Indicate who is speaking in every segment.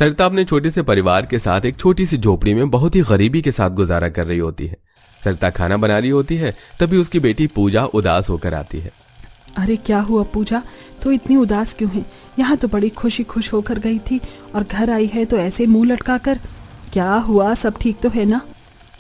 Speaker 1: सरिता अपने छोटे से परिवार के साथ एक छोटी सी झोपड़ी में बहुत ही गरीबी के साथ गुजारा कर रही होती है। सरिता खाना बना रही होती है, तभी उसकी बेटी पूजा उदास होकर आती है।
Speaker 2: अरे क्या हुआ पूजा, तो इतनी उदास क्यों है? यहाँ तो बड़ी खुश होकर गई थी और घर आई है तो ऐसे मुंह लटका कर। क्या हुआ, सब ठीक तो है ना?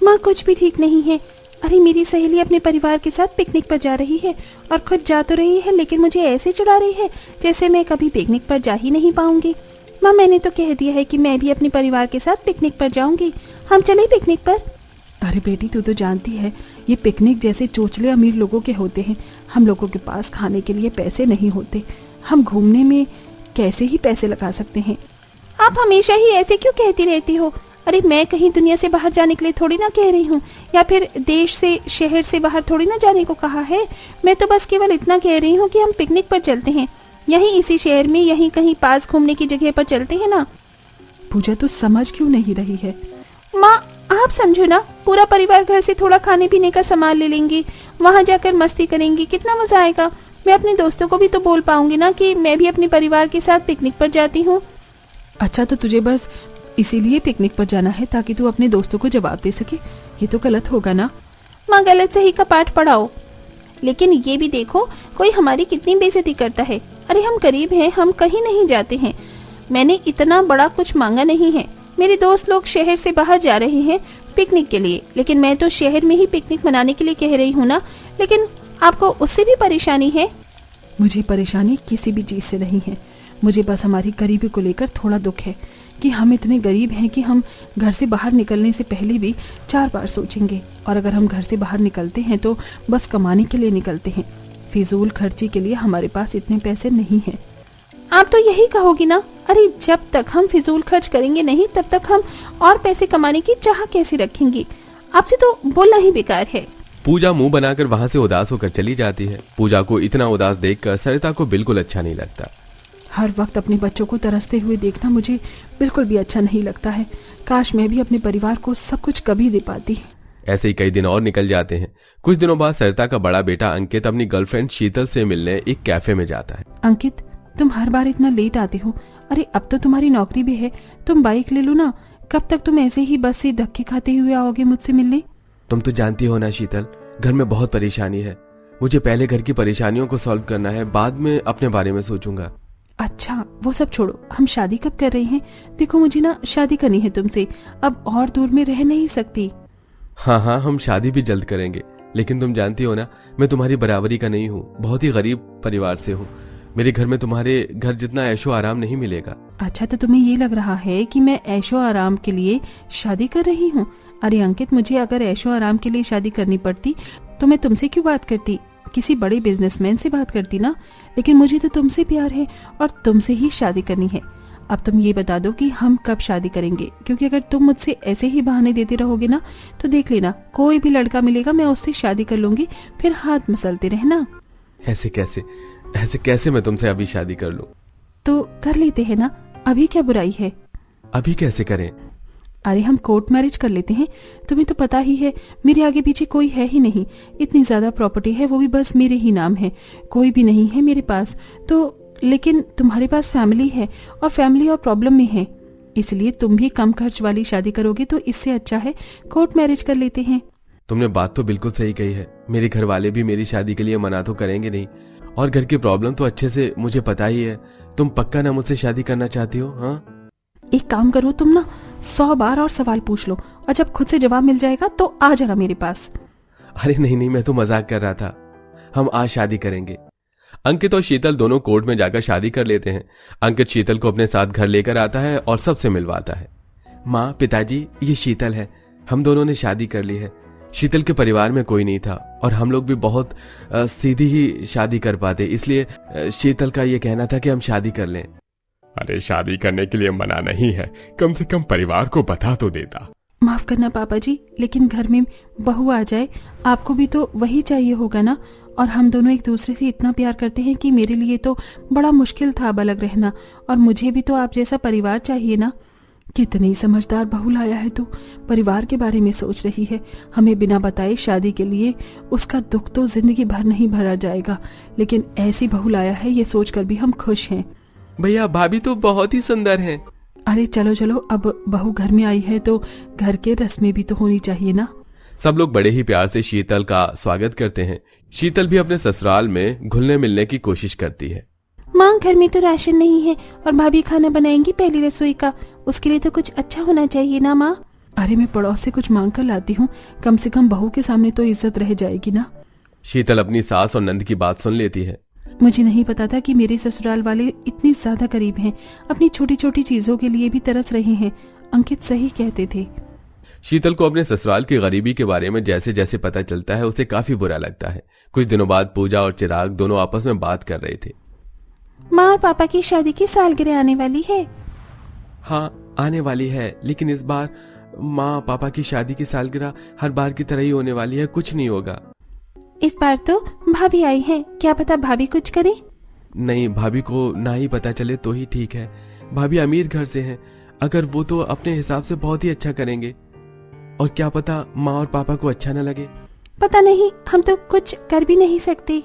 Speaker 3: माँ कुछ भी ठीक नहीं है। अरे मेरी सहेली अपने परिवार के साथ पिकनिक पर जा रही है और खुद जा तो रही है, लेकिन मुझे ऐसे चिढ़ा रही है जैसे मैं कभी पिकनिक पर जा ही नहीं पाऊंगी। माँ मैंने तो कह दिया है कि मैं भी अपने परिवार के साथ पिकनिक पर जाऊंगी। हम चले पिकनिक पर।
Speaker 2: अरे बेटी, तू तो जानती है ये पिकनिक जैसे चोचले अमीर लोगों के होते हैं। हम लोगों के पास खाने के लिए पैसे नहीं होते। हम घूमने में कैसे ही पैसे लगा सकते हैं?
Speaker 3: आप हमेशा ही ऐसे क्यों कहती रहती हो? अरे मैं कहीं दुनिया से बाहर जाने के लिए थोड़ी ना कह रही हूँ, या फिर देश से शहर से बाहर थोड़ी ना जाने को कहा है। मैं तो बस केवल इतना कह रही हूँ कि हम पिकनिक पर चलते हैं, यहीं इसी शहर में, यहीं कहीं पास घूमने की जगह पर चलते हैं ना।
Speaker 2: पूजा तू समझ क्यों नहीं रही है?
Speaker 3: माँ आप समझो ना, पूरा परिवार घर से थोड़ा खाने पीने का सामान ले लेंगे, वहाँ जाकर मस्ती करेंगे, कितना मजा आएगा। मैं अपने दोस्तों को भी तो बोल पाऊंगी ना कि मैं भी अपने परिवार के साथ पिकनिक पर जाती हूँ।
Speaker 2: अच्छा, तो तुझे बस इसीलिए पिकनिक पर जाना है ताकि तू अपने दोस्तों को जवाब दे सके? ये तो गलत होगा ना।
Speaker 3: माँ गलत सही का पाठ पढ़ाओ, लेकिन ये भी देखो कोई हमारी कितनी बेइज्जती करता है। अरे हम गरीब हैं, हम कहीं नहीं जाते हैं। मैंने इतना बड़ा कुछ मांगा नहीं है। मेरे दोस्त लोग शहर से बाहर जा रहे हैं पिकनिक के लिए, लेकिन मैं तो शहर में ही पिकनिक मनाने के लिए कह रही हूँ ना। लेकिन आपको उससे भी परेशानी है?
Speaker 2: मुझे परेशानी किसी भी चीज से नहीं है। मुझे बस हमारी गरीबी को लेकर थोड़ा दुख है कि हम इतने गरीब हैं कि हम घर से बाहर निकलने से पहले भी 4 बार सोचेंगे, और अगर हम घर से बाहर निकलते हैं तो बस कमाने के लिए निकलते हैं। फिजूल खर्ची के लिए हमारे पास इतने पैसे नहीं हैं।
Speaker 3: आप तो यही कहोगी ना। अरे जब तक हम फिजूल खर्च करेंगे नहीं, तब तक हम और पैसे कमाने की चाह कैसे रखेंगे? आपसे तो बोलना ही बेकार है।
Speaker 1: पूजा मुंह बनाकर वहां से उदास होकर चली जाती है। पूजा को इतना उदास देखकर सरिता को बिल्कुल अच्छा नहीं लगता।
Speaker 2: हर वक्त अपने बच्चों को तरसते हुए देखना मुझे बिल्कुल भी अच्छा नहीं लगता है। काश मैं भी अपने परिवार को सब कुछ कभी दे पाती।
Speaker 1: ऐसे ही कई दिन और निकल जाते हैं। कुछ दिनों बाद सरिता का बड़ा बेटा अंकित अपनी गर्लफ्रेंड शीतल से मिलने एक कैफे में जाता है।
Speaker 2: अंकित, तुम हर बार इतना लेट आते हो। अरे अब तो तुम्हारी नौकरी भी है, तुम बाइक ले लो ना। कब तक तुम ऐसे ही बस से धक्के खाते हुए आओगे मुझसे मिलने?
Speaker 1: तुम तो जानती हो ना शीतल, घर में बहुत परेशानी है। मुझे पहले घर की परेशानियों को सॉल्व करना है, बाद में अपने बारे में सोचूंगा।
Speaker 2: अच्छा वो सब छोड़ो, हम शादी कब कर रहे हैं? देखो मुझे ना शादी करनी है तुमसे, अब और दूर में रह नहीं सकती।
Speaker 1: हाँ, हम शादी भी जल्द करेंगे, लेकिन तुम जानती हो ना मैं तुम्हारी बराबरी का नहीं हूँ। बहुत ही गरीब परिवार से हूँ। मेरे घर में तुम्हारे घर जितना ऐशो आराम नहीं मिलेगा।
Speaker 2: अच्छा, तो तुम्हें ये लग रहा है कि मैं ऐशो आराम के लिए शादी कर रही हूँ? अरे अंकित, मुझे अगर ऐशो आराम के लिए शादी करनी पड़ती तो मैं तुमसे क्यों बात करती? किसी बड़े बिजनेसमैन से बात करती ना। लेकिन मुझे तो तुमसे प्यार है और तुमसे ही शादी करनी है। अब तुम ये बता दो कि हम कब शादी करेंगे, क्योंकि अगर तुम मुझसे ऐसे ही बहाने देते रहोगे ना तो देख लेना, कोई भी लड़का मिलेगा मैं उससे शादी कर लूंगी, फिर हाथ मसलते रहना।
Speaker 1: ऐसे कैसे मैं तुमसे अभी शादी कर लूं?
Speaker 2: तो कर लेते हैं ना, अभी क्या बुराई है?
Speaker 1: अभी कैसे करें?
Speaker 2: अरे हम कोर्ट मैरिज कर लेते हैं। तुम्हें तो पता ही है मेरे आगे पीछे कोई है ही नहीं। इतनी ज्यादा प्रॉपर्टी है, वो भी बस मेरे ही नाम है, कोई भी नहीं है मेरे पास। तो लेकिन तुम्हारे पास फैमिली है और फैमिली और प्रॉब्लम में है, इसलिए तुम भी कम खर्च वाली शादी करोगे तो इससे अच्छा है कोर्ट मैरिज कर लेते हैं।
Speaker 1: तुमने बात तो बिल्कुल सही कही है। मेरे घर वाले भी मेरी शादी के लिए मना तो करेंगे नहीं, और घर की प्रॉब्लम तो अच्छे से मुझे पता ही है। तुम पक्का ना मुझसे शादी करना चाहती हो? हाँ,
Speaker 2: एक काम करो, तुम ना 100 बार और सवाल पूछ लो, और जब खुद से जवाब मिल जाएगा तो आ जाना मेरे पास।
Speaker 1: अरे नहीं, मैं तो मजाक कर रहा था। हम आज शादी करेंगे। अंकित और शीतल दोनों कोर्ट में जाकर शादी कर लेते हैं। अंकित शीतल को अपने साथ घर लेकर आता है और सबसे मिलवाता है। माँ, पिताजी, ये शीतल है। हम दोनों ने शादी कर ली है। शीतल के परिवार में कोई नहीं था और हम लोग भी बहुत सीधी ही शादी कर पाते, इसलिए शीतल का ये कहना था कि हम शादी कर लें।
Speaker 4: अरे शादी करने के लिए मना नहीं है, कम से कम परिवार को बता तो देता।
Speaker 2: माफ करना पापा जी, लेकिन घर में बहू आ जाए, आपको भी तो वही चाहिए होगा ना। और हम दोनों एक दूसरे से इतना प्यार करते हैं कि मेरे लिए तो बड़ा मुश्किल था अब अलग रहना, और मुझे भी तो आप जैसा परिवार चाहिए ना। कितनी समझदार बहू लाया है तू, परिवार के बारे में सोच रही है। हमें बिना बताए शादी के लिए, उसका दुख तो जिंदगी भर नहीं भरा जाएगा, लेकिन ऐसी बहू लाया है ये सोचकर भी हम खुश हैं।
Speaker 1: भैया, भाभी तो बहुत ही सुंदर हैं।
Speaker 2: अरे चलो चलो, अब बहू घर में आई है तो घर के रस्में भी तो होनी चाहिए ना।
Speaker 1: सब लोग बड़े ही प्यार से शीतल का स्वागत करते हैं। शीतल भी अपने ससुराल में घुलने मिलने की कोशिश करती है।
Speaker 3: माँ, घर में तो राशन नहीं है और भाभी खाना बनाएंगी पहली रसोई का, उसके लिए तो कुछ अच्छा होना चाहिए ना माँ।
Speaker 2: अरे मैं पड़ोस से कुछ मांग कर लाती हूँ, कम से कम बहू के सामने तो इज्जत रह जाएगी ना।
Speaker 1: शीतल अपनी सास और नंद की बात सुन लेती है।
Speaker 2: मुझे नहीं पता था कि मेरे ससुराल वाले इतनी ज्यादा करीब हैं, अपनी छोटी छोटी चीजों के लिए भी तरस रहे हैं। अंकित सही कहते थे।
Speaker 1: शीतल को अपने ससुराल की गरीबी के बारे में जैसे जैसे पता चलता है उसे काफी बुरा लगता है। कुछ दिनों बाद पूजा और चिराग दोनों आपस में बात कर रहे थे।
Speaker 3: माँ और पापा की शादी की सालगिरह आने वाली है।
Speaker 1: हाँ, आने वाली है, लेकिन इस बार माँ पापा की शादी की सालगिरह हर बार की तरह ही होने वाली है, कुछ नहीं होगा।
Speaker 3: इस बार तो भाभी आई है, क्या पता भाभी कुछ करे।
Speaker 1: नहीं, भाभी को ना ही पता चले तो ही ठीक है। भाभी अमीर घर से हैं, अगर वो तो अपने हिसाब से बहुत ही अच्छा करेंगे, और क्या पता माँ और पापा को अच्छा न लगे।
Speaker 3: पता नहीं, हम तो कुछ कर भी नहीं सकते।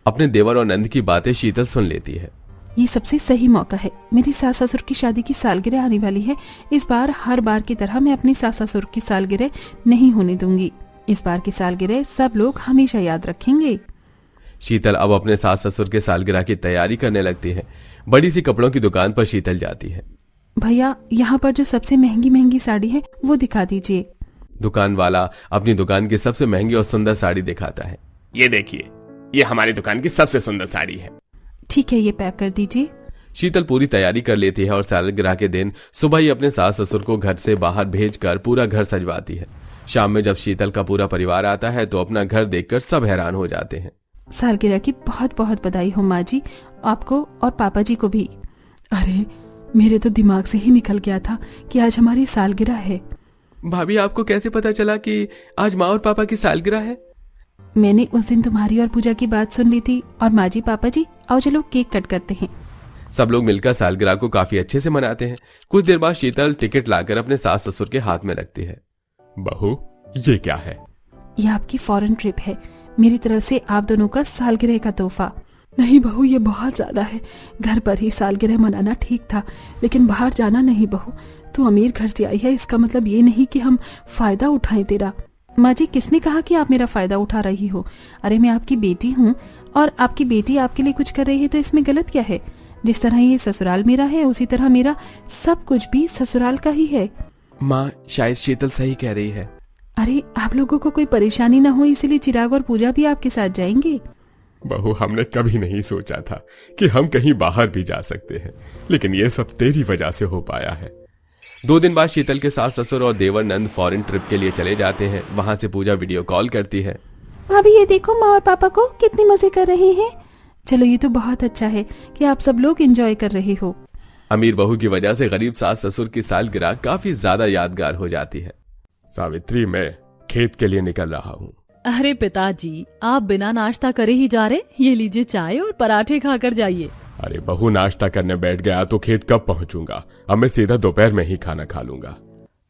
Speaker 1: अपने देवर और नंद की बातें शीतल सुन लेती है।
Speaker 2: ये सबसे सही मौका है। मेरी सास ससुर की शादी की सालगिरह आने वाली है। इस बार हर बार की तरह मैं अपनी सास ससुर की सालगिरह नहीं होने दूंगी। इस बार की सालगिरह सब लोग हमेशा याद रखेंगे।
Speaker 1: शीतल अब अपने सास ससुर के सालगिरह की तैयारी करने लगती है। बड़ी सी कपड़ों की दुकान पर शीतल जाती है।
Speaker 2: भैया, यहाँ पर जो सबसे महंगी महंगी साड़ी है वो दिखा दीजिए।
Speaker 1: दुकान वाला अपनी दुकान की सबसे महंगी और सुंदर साड़ी दिखाता है।
Speaker 4: ये देखिए, ये हमारी दुकान की सबसे सुंदर साड़ी है।
Speaker 2: ठीक है, ये पैक कर दीजिए।
Speaker 1: शीतल पूरी तैयारी कर लेती है और सालगिरह के दिन सुबह ही अपने सास ससुर को घर से बाहर भेजकर पूरा घर सजवाती है। शाम में जब शीतल का पूरा परिवार आता है तो अपना घर देखकर सब हैरान हो जाते हैं।
Speaker 2: सालगिरह की बहुत बहुत बधाई हो माँ जी, आपको और पापा जी को भी। अरे मेरे तो दिमाग से ही निकल गया था कि आज हमारी सालगिरह है।
Speaker 1: भाभी, आपको कैसे पता चला कि आज माँ और पापा की सालगिरह है?
Speaker 2: मैंने उस दिन तुम्हारी और पूजा की बात सुन ली थी। और माँ जी, पापा जी, आओ चलो केक कट करते हैं।
Speaker 1: सब लोग मिलकर सालगिरह को काफी अच्छे से मनाते हैं। कुछ देर बाद शीतल टिकट लाकर अपने सास ससुर के हाथ में रखती है।
Speaker 4: बहू, ये क्या है?
Speaker 2: यह आपकी फॉरेन ट्रिप है, मेरी तरफ से आप दोनों का सालगिरह का तोहफा। नहीं बहू, ये बहुत ज्यादा है। घर पर ही सालगिरह मनाना ठीक था, लेकिन बाहर जाना नहीं। बहू, तू अमीर घर से आई है, इसका मतलब ये नहीं कि हम फायदा उठाएं तेरा। माँ जी, किसने कहा कि आप मेरा फायदा उठा रही हो? अरे मैं आपकी बेटी हूँ और आपकी बेटी आपके लिए कुछ कर रही है तो इसमें गलत क्या है? जिस तरह ये ससुराल मेरा है उसी तरह मेरा सब कुछ भी ससुराल का ही है।
Speaker 1: माँ, शायद शीतल सही कह रही है।
Speaker 2: अरे आप लोगों को कोई परेशानी ना हो इसलिए चिराग और पूजा भी आपके साथ जाएंगे।
Speaker 4: बहू, हमने कभी नहीं सोचा था कि हम कहीं बाहर भी जा सकते हैं, लेकिन ये सब तेरी वजह से हो पाया है।
Speaker 1: 2 दिन बाद शीतल के सास ससुर और देवर नंद फॉरेन ट्रिप के लिए चले जाते हैं। वहां से पूजा वीडियो कॉल करती है।
Speaker 3: भाभी, ये देखो माँ और पापा को कितने मजे कर रहे हैं।
Speaker 2: चलो, ये तो बहुत अच्छा है कि आप सब लोग एंजॉय कर रहे हो।
Speaker 1: अमीर बहू की वजह से गरीब सास ससुर की सालगिरह काफी ज्यादा यादगार हो जाती है।
Speaker 4: सावित्री, मैं खेत के लिए निकल रहा हूँ।
Speaker 5: अरे पिताजी, आप बिना नाश्ता करे ही जा रहे? ये लीजिए चाय और पराठे खाकर जाइए।
Speaker 4: अरे बहू, नाश्ता करने बैठ गया तो खेत कब पहुँचूंगा? अब मैं सीधा दोपहर में ही खाना खा लूंगा।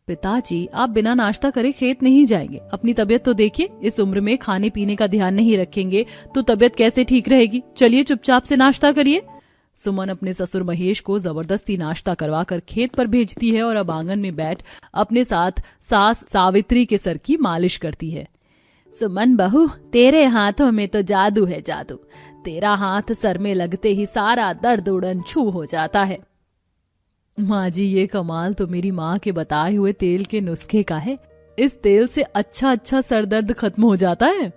Speaker 5: पिताजी, आप बिना नाश्ता करे खेत नहीं जाएंगे। अपनी तबीयत तो देखिए, इस उम्र में खाने पीने का ध्यान नहीं रखेंगे तो तबीयत कैसे ठीक रहेगी? चलिए चुपचाप से नाश्ता करिए। सुमन अपने ससुर महेश को जबरदस्ती नाश्ता करवाकर खेत पर भेजती है और अब आंगन में बैठ अपने साथ सास सावित्री के सर की मालिश करती है। सुमन बहू, तेरे हाथों में तो जादू है, जादू। तेरा हाथ सर में लगते ही सारा दर्द उड़न छू हो जाता है। माँ जी, ये कमाल तो मेरी माँ के बताए हुए तेल के नुस्खे का है। इस तेल से अच्छा सर दर्द खत्म हो जाता है।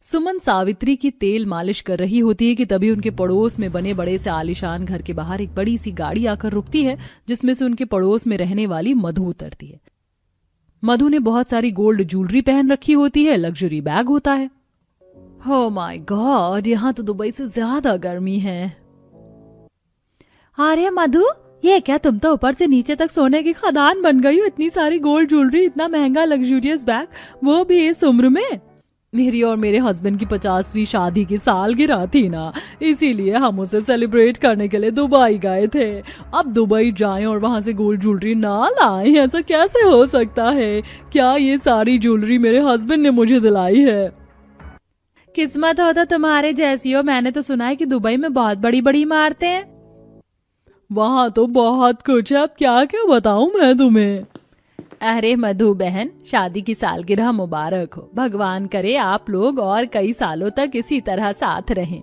Speaker 5: सुमन सावित्री की तेल मालिश कर रही होती है कि तभी उनके पड़ोस में बने बड़े से आलीशान घर के बाहर एक बड़ी सी गाड़ी आकर रुकती है, जिसमें से उनके पड़ोस में रहने वाली मधु उतरती है। मधु ने बहुत सारी गोल्ड ज्वेलरी पहन रखी होती है, लग्जरी बैग होता है। हो माय गॉड, यहाँ तो दुबई से ज्यादा गर्मी है। अरे मधु, ये क्या, तुम तो ऊपर से नीचे तक सोने की खदान बन गई हो। इतनी सारी गोल्ड ज्वेलरी, इतना महंगा लग्जूरियस बैग, वो भी इस उम्र में। मेरी और मेरे हस्बैंड की 50वीं शादी की सालगिरह थी ना, इसीलिए हम उसे सेलिब्रेट करने के लिए दुबई गए थे। अब दुबई जाएं और वहां से गोल्ड ज्वेलरी ना लाएं, ऐसा कैसे हो सकता है? क्या ये सारी ज्वेलरी मेरे हस्बैंड ने मुझे दिलाई है? किस्मत हो तो तुम्हारे जैसी हो। मैंने तो सुना है कि दुबई में बहुत बड़ी बड़ी इमारतें हैं। वहाँ तो बहुत कुछ है, अब क्या क्या बताऊं मैं तुम्हें। अरे मधु बहन, शादी की सालगिरह मुबारक हो। भगवान करे आप लोग और कई सालों तक इसी तरह साथ रहें।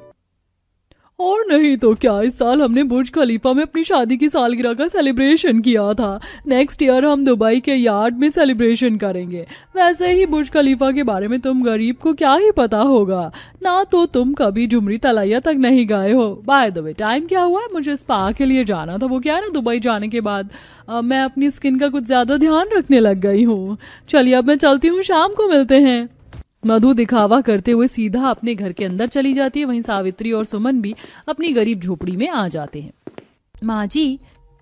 Speaker 5: और नहीं तो क्या, इस साल हमने बुर्ज खलीफा में अपनी शादी की सालगिरह का सेलिब्रेशन किया था। नेक्स्ट ईयर हम दुबई के यार्ड में सेलिब्रेशन करेंगे। वैसे ही बुर्ज खलीफा के बारे में तुम गरीब को क्या ही पता होगा, ना तो तुम कभी जुमरी तलैया तक नहीं गए हो। बाय द वे, टाइम क्या हुआ है? मुझे स्पा के लिए जाना था। वो क्या है ना, दुबई जाने के बाद मैं अपनी स्किन का कुछ ज्यादा ध्यान रखने लग गई हूँ। चलिए अब मैं चलती हूँ, शाम को मिलते हैं। मधु दिखावा करते हुए सीधा अपने घर के अंदर चली जाती है। वहीं सावित्री और सुमन भी अपनी गरीब झोपड़ी में आ जाते हैं। माँ जी,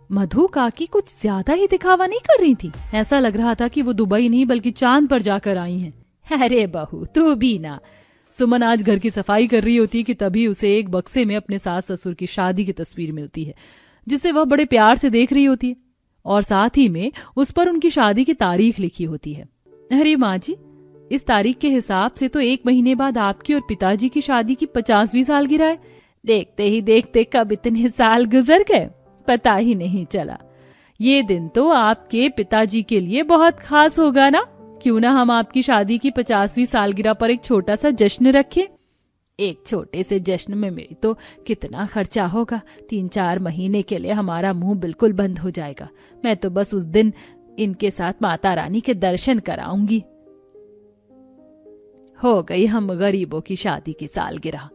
Speaker 5: मधु काकी कुछ ज्यादा ही दिखावा नहीं कर रही थी? ऐसा लग रहा था कि वो दुबई नहीं बल्कि चांद पर जाकर आई हैं। अरे बहू तू भी ना। सुमन आज घर की सफाई कर रही होती है कि तभी उसे एक बक्से में अपने सास ससुर की शादी की तस्वीर मिलती है, जिसे वह बड़े प्यार से देख रही होती है, और साथ ही में उस पर उनकी शादी की तारीख लिखी होती है। अरे माँ जी, इस तारीख के हिसाब से तो 1 महीने बाद आपकी और पिताजी की शादी की 50वीं सालगिरह है। देखते ही देखते कब इतने साल गुजर गए, पता ही नहीं चला। ये दिन तो आपके पिताजी के लिए बहुत खास होगा ना। क्यों ना हम आपकी शादी की 50वीं सालगिरह पर एक छोटा सा जश्न रखें। एक छोटे से जश्न में मेरी तो कितना खर्चा होगा। 3-4 महीने के लिए हमारा मुंह बिल्कुल बंद हो जाएगा। मैं तो बस उस दिन इनके साथ माता रानी के दर्शन कराऊंगी। हो गई हम गरीबों की शादी की सालगिरह।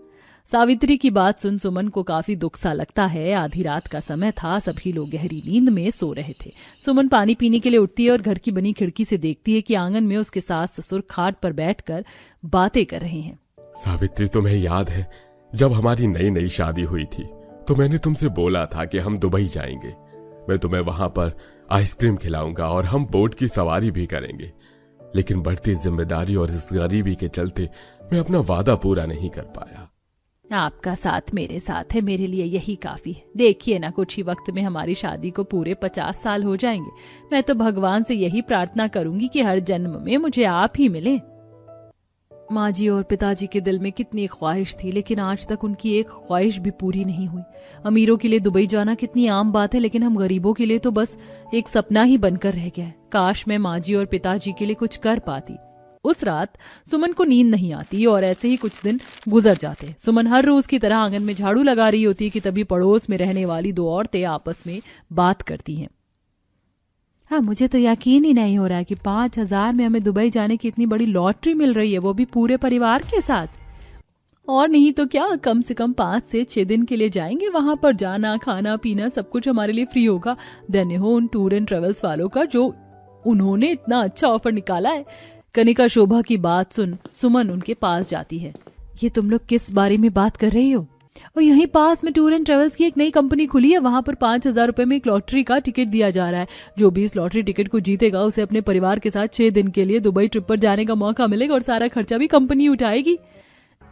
Speaker 5: सावित्री की बात सुन सुमन को काफी दुख सा लगता है। आधी रात का समय था, सभी लोग गहरी नींद में सो रहे थे। सुमन पानी पीने के लिए उठती है और घर की बनी खिड़की से देखती है कि आंगन में उसके सास ससुर खाट पर बैठकर बातें कर रहे हैं।
Speaker 4: सावित्री, तुम्हें याद है जब हमारी नई नई शादी हुई थी तो मैंने तुमसे बोला था कि हम दुबई जाएंगे। मैं तुम्हें वहां पर आइसक्रीम खिलाऊंगा और हम बोट की सवारी भी करेंगे। लेकिन बढ़ती जिम्मेदारी और इस गरीबी के चलते मैं अपना वादा पूरा नहीं कर पाया।
Speaker 5: आपका साथ मेरे साथ है, मेरे लिए यही काफी है। देखिए ना, कुछ ही वक्त में हमारी शादी को पूरे 50 साल हो जाएंगे। मैं तो भगवान से यही प्रार्थना करूंगी कि हर जन्म में मुझे आप ही मिले। माँ जी और पिताजी के दिल में कितनी ख्वाहिश थी, लेकिन आज तक उनकी एक ख्वाहिश भी पूरी नहीं हुई। अमीरों के लिए दुबई जाना कितनी आम बात है, लेकिन हम गरीबों के लिए तो बस एक सपना ही बनकर रह गया है। काश मैं माँ जी और पिताजी के लिए कुछ कर पाती। उस रात सुमन को नींद नहीं आती और ऐसे ही कुछ दिन गुजर जाते। सुमन हर रोज की तरह आंगन में झाड़ू लगा रही होती है कि तभी पड़ोस में रहने वाली 2 औरतें आपस में बात करती हैं। हाँ, मुझे तो यकीन ही नहीं हो रहा है कि 5000 में हमें दुबई जाने की इतनी बड़ी लॉटरी मिल रही है, वो भी पूरे परिवार के साथ। और नहीं तो क्या, कम से कम 5 से 6 दिन के लिए जाएंगे। वहां पर जाना, खाना, पीना सब कुछ हमारे लिए फ्री होगा। धन्य हो उन टूर एंड ट्रेवल्स वालों का, जो उन्होंने इतना अच्छा ऑफर निकाला है। कनिका शोभा की बात सुन सुमन उनके पास जाती है। ये तुम लोग किस बारे में बात कर रही हो? और यहीं पास में टूर एंड ट्रेवल्स की एक नई कंपनी खुली है। वहां पर 5000 रुपए में एक लॉटरी का टिकट दिया जा रहा है। जो भी इस लॉटरी टिकट को जीतेगा उसे अपने परिवार के साथ 6 दिन के लिए दुबई ट्रिप पर जाने का मौका मिलेगा और सारा खर्चा भी कंपनी उठाएगी।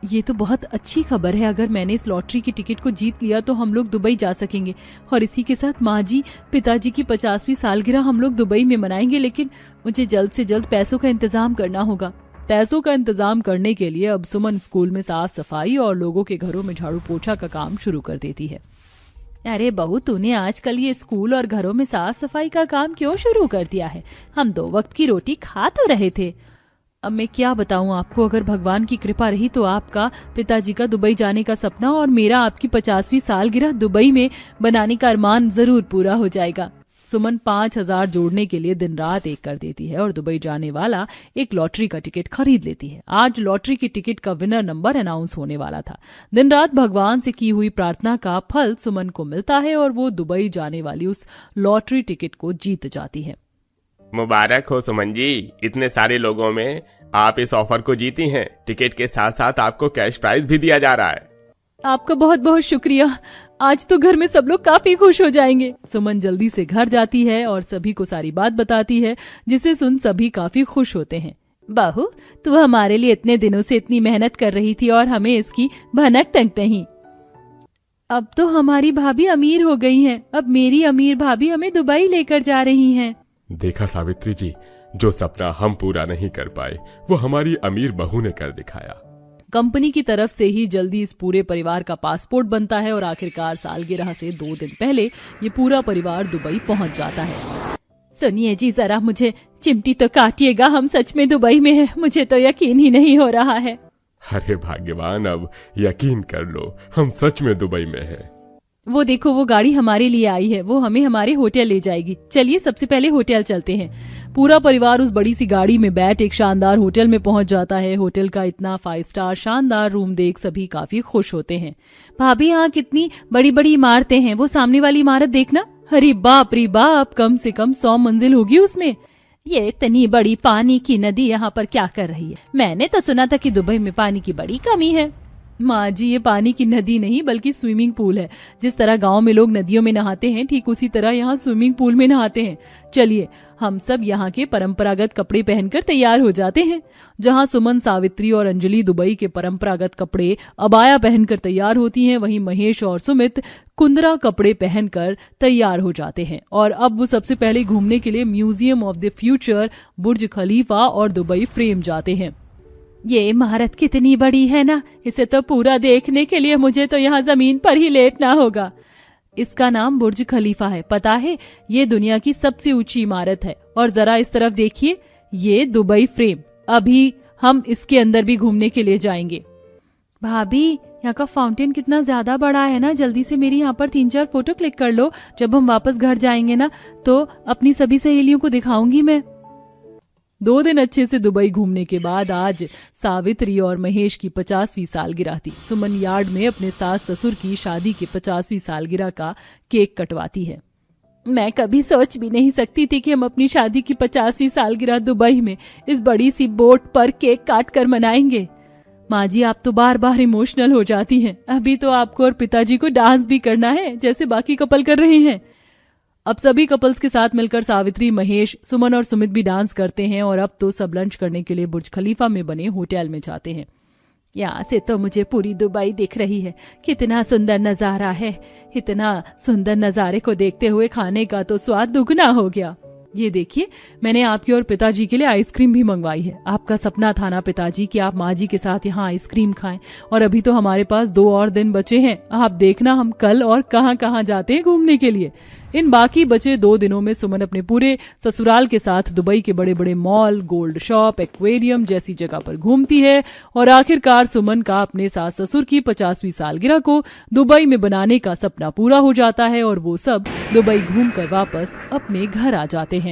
Speaker 5: ये तो बहुत अच्छी खबर है। अगर मैंने इस लॉटरी की टिकट को जीत लिया तो हम लोग दुबई जा सकेंगे और इसी के साथ माँ जी पिताजी की 50वीं सालगिरह हम लोग दुबई में मनाएंगे। लेकिन मुझे जल्द से जल्द पैसों का इंतजाम करना होगा। पैसों का इंतजाम करने के लिए अब सुमन स्कूल में साफ सफाई और लोगों के घरों में झाड़ू पोछा का काम शुरू कर देती है। अरे बहू, तूने आजकल ये स्कूल और घरों में साफ सफाई का काम क्यों शुरू कर दिया है? हम 2 वक्त की रोटी खा तो रहे थे। अब मैं क्या बताऊं आपको, अगर भगवान की कृपा रही तो आपका पिताजी का दुबई जाने का सपना और मेरा आपकी 50वीं सालगिरह दुबई में बनाने का अरमान जरूर पूरा हो जाएगा। सुमन 5000 जोड़ने के लिए दिन रात एक कर देती है और दुबई जाने वाला एक लॉटरी का टिकट खरीद लेती है। आज लॉटरी की टिकट का विनर नंबर अनाउंस होने वाला था। दिन रात भगवान से की हुई प्रार्थना का फल सुमन को मिलता है और वो दुबई जाने वाली उस लॉटरी टिकट को जीत जाती है।
Speaker 1: मुबारक हो सुमन जी, इतने सारे लोगों में आप इस ऑफर को जीती हैं। टिकट के साथ साथ आपको कैश प्राइज भी दिया जा रहा है।
Speaker 5: आपका बहुत बहुत शुक्रिया। आज तो घर में सब लोग काफी खुश हो जाएंगे। सुमन जल्दी से घर जाती है और सभी को सारी बात बताती है, जिसे सुन सभी काफी खुश होते हैं। बहू, तू हमारे लिए इतने दिनों से इतनी मेहनत कर रही थी और हमें इसकी भनक तक नहीं। अब तो हमारी भाभी अमीर हो गई हैं। अब मेरी अमीर भाभी हमें दुबई लेकर जा रही हैं।
Speaker 4: देखा सावित्री जी, जो सपना हम पूरा नहीं कर पाए वो हमारी अमीर बहू ने कर दिखाया।
Speaker 5: कंपनी की तरफ से ही जल्दी इस पूरे परिवार का पासपोर्ट बनता है और आखिरकार सालगिरह से 2 दिन पहले ये पूरा परिवार दुबई पहुंच जाता है।
Speaker 3: सुनिए जी, जरा मुझे चिमटी तो काटिएगा, हम सच में दुबई में हैं, मुझे तो यकीन ही नहीं हो रहा है।
Speaker 4: अरे भाग्यवान, अब यकीन कर लो, हम सच में दुबई में हैं।
Speaker 5: वो देखो, वो गाड़ी हमारे लिए आई है, वो हमें हमारे होटल ले जाएगी। चलिए सबसे पहले होटल चलते हैं। पूरा परिवार उस बड़ी सी गाड़ी में बैठ एक शानदार होटल में पहुंच जाता है। होटल का इतना 5 स्टार शानदार रूम देख सभी काफी खुश होते हैं। भाभी, यहाँ कितनी बड़ी बड़ी इमारतें हैं, वो सामने वाली इमारत देखना। अरे बाप रे बाप, कम से कम 100 मंजिल होगी उसमें।
Speaker 3: ये इतनी बड़ी पानी की नदी यहाँ पर क्या कर रही है? मैंने तो सुना था कि दुबई में पानी की बड़ी कमी है।
Speaker 5: माँ जी, ये पानी की नदी नहीं बल्कि स्विमिंग पूल है। जिस तरह गांव में लोग नदियों में नहाते हैं, ठीक उसी तरह यहाँ स्विमिंग पूल में नहाते हैं। चलिए हम सब यहाँ के परंपरागत कपड़े पहनकर तैयार हो जाते हैं। जहाँ सुमन, सावित्री और अंजलि दुबई के परंपरागत कपड़े अबाया पहनकर तैयार होती हैं, वहीं महेश और सुमित कुंदरा कपड़े पहनकर तैयार हो जाते हैं। और अब वो सबसे पहले घूमने के लिए म्यूजियम ऑफ द फ्यूचर, बुर्ज खलीफा और दुबई फ्रेम जाते हैं।
Speaker 3: ये इमारत कितनी बड़ी है ना, इसे तो पूरा देखने के लिए मुझे तो यहाँ जमीन पर ही लेटना होगा।
Speaker 5: इसका नाम बुर्ज खलीफा है, पता है? ये दुनिया की सबसे ऊंची इमारत है। और जरा इस तरफ देखिए, ये दुबई फ्रेम। अभी हम इसके अंदर भी घूमने के लिए जाएंगे।
Speaker 3: भाभी, यहाँ का फाउंटेन कितना ज्यादा बड़ा है ना, जल्दी से मेरी यहाँ पर 3-4 फोटो क्लिक कर लो। जब हम वापस घर जाएंगे ना, तो अपनी सभी सहेलियों को दिखाऊंगी मैं।
Speaker 5: 2 दिन अच्छे से दुबई घूमने के बाद आज सावित्री और महेश की 50वीं सालगिरह थी। सुमन यार्ड में अपने सास ससुर की शादी की 50वीं सालगिरह का केक कटवाती है।
Speaker 3: मैं कभी सोच भी नहीं सकती थी कि हम अपनी शादी की 50वीं सालगिरह दुबई में इस बड़ी सी बोट पर केक काट कर मनाएंगे।
Speaker 5: माँ जी, आप तो बार बार इमोशनल हो जाती हैं। अभी तो आपको और पिताजी को डांस भी करना है, जैसे बाकी कपल कर रहे हैं। अब सभी कपल्स के साथ मिलकर सावित्री, महेश, सुमन और सुमित भी डांस करते हैं। और अब तो सब लंच करने के लिए बुर्ज खलीफा में बने होटल में जाते हैं।
Speaker 3: यहाँ से तो मुझे पूरी दुबई दिख रही है। कितना सुंदर नजारा है। इतना सुंदर नजारे को देखते हुए खाने का तो स्वाद दुगना हो गया।
Speaker 5: ये देखिए, मैंने आपके और पिताजी के लिए आइसक्रीम भी मंगवाई है। आपका सपना था ना पिताजी कि आप माँ जी के साथ यहाँ आइसक्रीम खाएं। और अभी तो हमारे पास 2 और दिन बचे हैं। आप देखना हम कल और कहाँ कहाँ जाते हैं घूमने के लिए। इन बाकी बचे 2 दिनों में सुमन अपने पूरे ससुराल के साथ दुबई के बड़े बड़े मॉल, गोल्ड शॉप, एक्वेरियम जैसी जगह पर घूमती है। और आखिरकार सुमन का अपने सास ससुर की 50वीं सालगिरह को दुबई में बनाने का सपना पूरा हो जाता है और वो सब दुबई घूमकर वापस अपने घर आ जाते हैं।